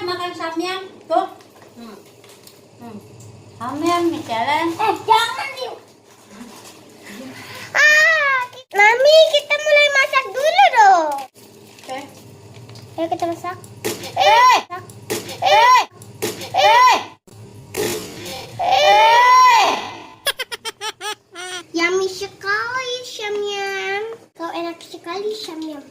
kuat makan samyang tuh. Samyang nih jalan. Jangan yuk. Mami, kita mulai masak dulu dong. Oke. Ayo kita masak. Yummy sekali samyang. Kau enak sekali samyang.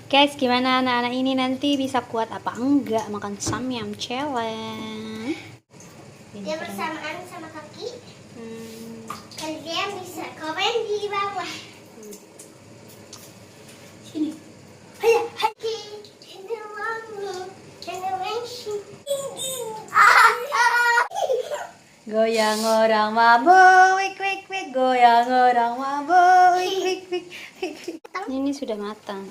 Guys, gimana anak-anak ini nanti bisa kuat apa enggak makan samyang challenge? Dia bersamaan sama kaki. Kalian bisa komen di bawah. Sini. Ayo, haki. Generation. Goyang orang mabuk, wik wik wik. Goyang orang mabuk, wik wik wik. Ini sudah matang.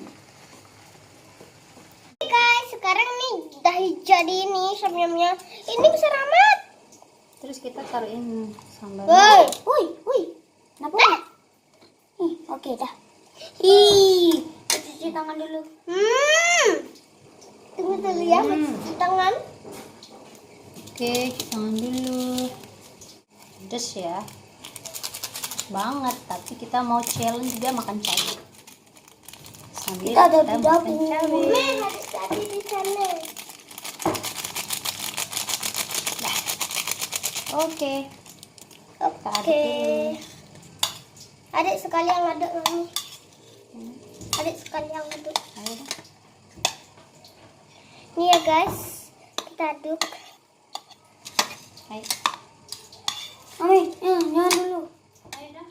Guys, sekarang nih udah jadi nih samyamnya. Ini besar amat. Terus kita taruhin sambal. Woi. Kenapa? Oke dah. Cuci tangan dulu. Tunggu dulu ya, cuci tangan. Oke, cuci tangan dulu. Pedes ya. Banget, tapi kita mau challenge juga makan cabai. Sambil Kita ada di makan dapur. cabai. Harus ada di sana. Oke. Kita aduk Oke. dulu. Adik sekali yang aduk Mami. Adik sekali yang aduk. Ayo dong. Nih ya guys, kita aduk. Ayo. Mami, jangan dulu. Ayo dong.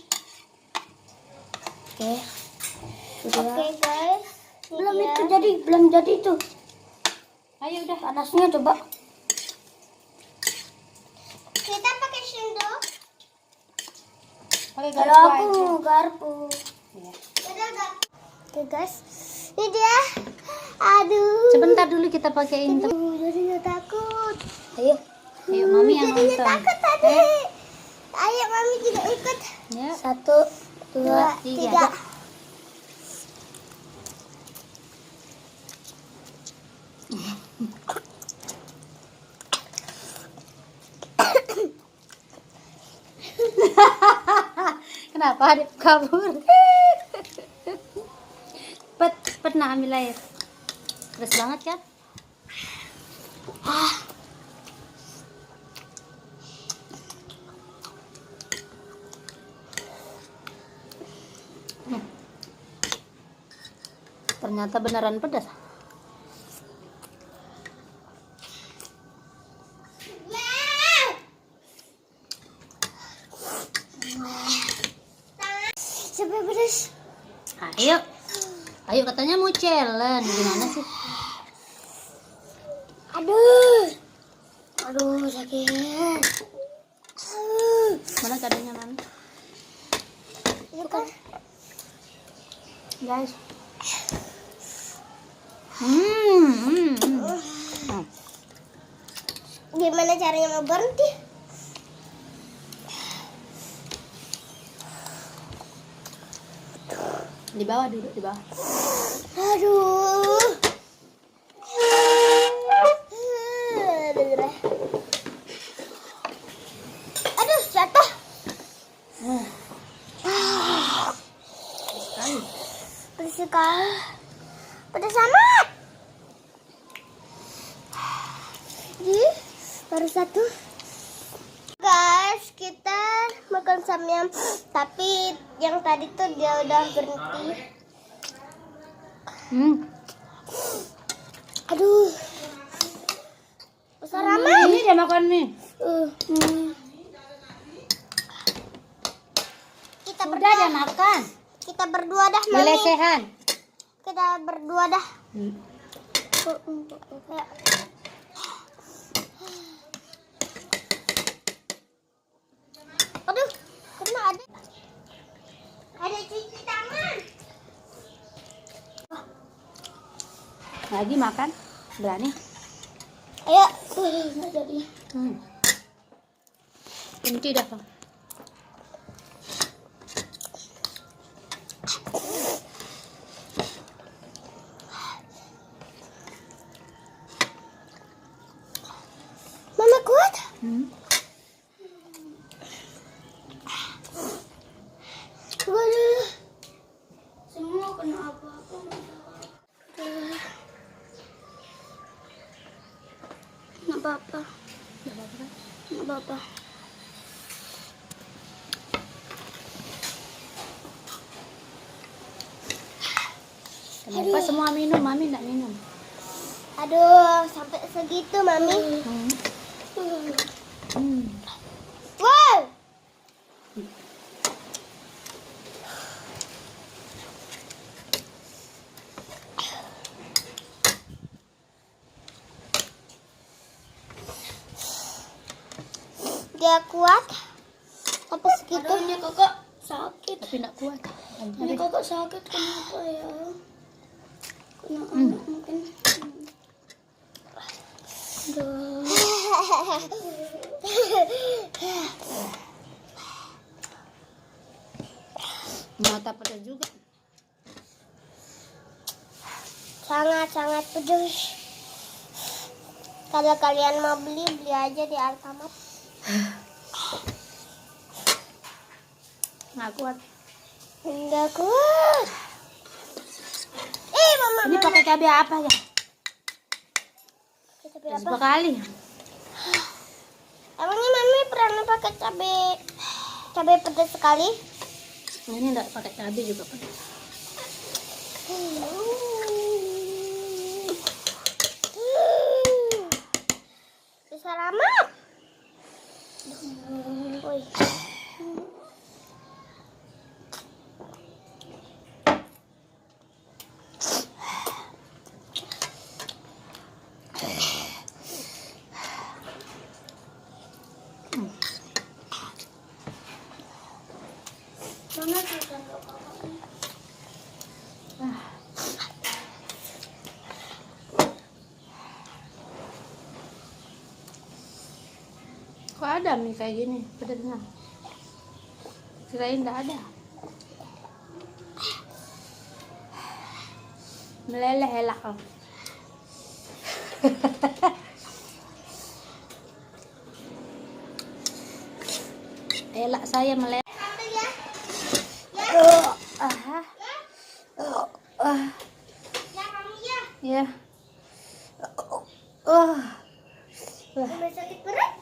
Oke. Oke guys. Belum jadi itu. Ayo udah. Panasnya coba. Kita pakai sendok. Pakai Kalau garpu aku aja. garpu. Iya. Oke guys, ini dia. Aduh. Sebentar dulu kita pakaiin. Jadinya takut. Ayo. Ayo mami yang Jadinya nonton. takut tadi. Ayo mami juga ikut. Ya. 1, 2, 3. Kenapa adik kabur? Pernah ambil air. Pedas banget kan? Ternyata beneran pedas. Sampai pedas. Ayo. Ayo katanya mau challenge. Gimana sih? Aduh sakit. Mana cadenya mami? Itu kan. Guys. Gimana caranya mau berhenti? Di bawah dulu, di bawah. Aduh. Aduh, jatuh. Pedas sekali. Pedas amat. Baru satu. Guys, kita makan samyang, tapi yang tadi tuh dia udah berhenti. Aduh. Besar amat. Ini dia makan nih. Kita Udah berdua. dia makan. Kita berdua dah, Mami. Lesehan. Kita berdua dah. Aduh, kena ada. Ada cuci tangan. Lagi makan. Berani. Ayo. Nggak jadi. Kunci dah, Bang. Waduh. Semua kena apa-apa. Nggak apa-apa. Nggak apa-apa. Kenapa semua minum? Mami enggak minum. Aduh, sampai segitu, Mami. Wow. Dia kuat. Apa segitu? Ini kakak sakit. Tapi enggak kuat. Ini kakak sakit kenapa ya? Kena anak mungkin. Aduh. Mata pedas juga. Sangat-sangat pedas. Kalau kalian mau beli, beli aja di Alfamart. Nggak kuat. Enggak kuat. Mama. Ini pakai cabai apa ya? Cabai apa? Berapa kali? Emangnya Mami pernah pakai cabai pedas sekali? Ini enggak pakai cabai juga pedas. Bisa lama. Woi. Mana sudah Kok ada mie kayak gini pedasnya? Kirain enggak ada. Meleleh elak. Elak saya meleleh. Ya. Sampai sakit perut?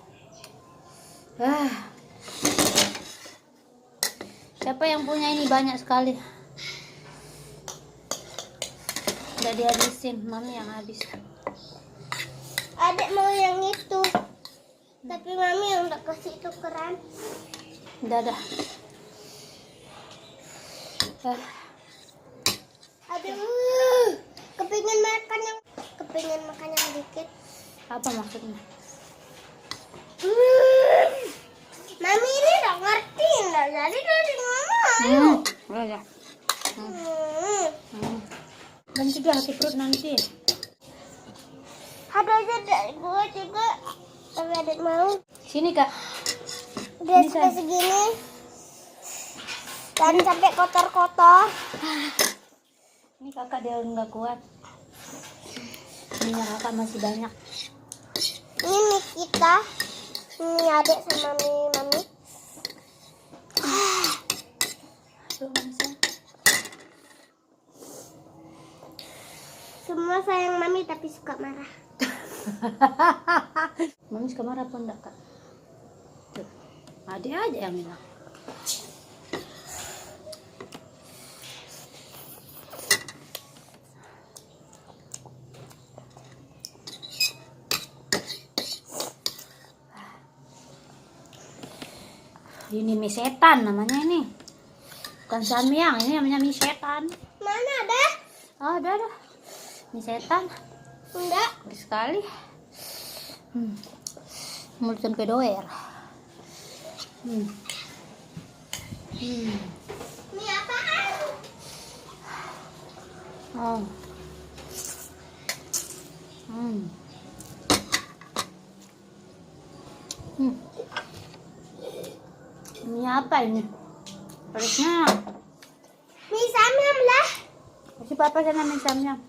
Siapa yang punya ini banyak sekali? Udah dihabisin, Mami yang habis. Adek mau yang itu. Tapi Mami yang udah kasih tukeran. Udah dah. Aduh, kepingin makan yang dikit. Apa maksudnya? Mami ini udah ngerti, nggak jadi dari mama. Ya. Nanti dah hati perut nanti. Ada aja dari gua juga. Tapi adek mau. Sini Kak. Udah Ini, sampai San. segini. Dan sampai kotor-kotor. Ini Kakak dia nggak kuat. Minyak Kakak masih banyak. Ini mie kita. Ini adek sama mie Mami. Tuh, Masa. Semua sayang Mami tapi suka marah. Mami suka marah pun enggak Kak? Tuh. Adik aja yang bilang. Ini mie setan namanya ini. Bukan samyang, ini namanya mie setan. Mana ada? Oh, ada. Mie setan. Enggak. Gede sekali. Mulut sampai doer. Mie apaan? Oh. Mie apa ini? Pedasnya. Mie samyang lah. Kasih papa sana mie samyang.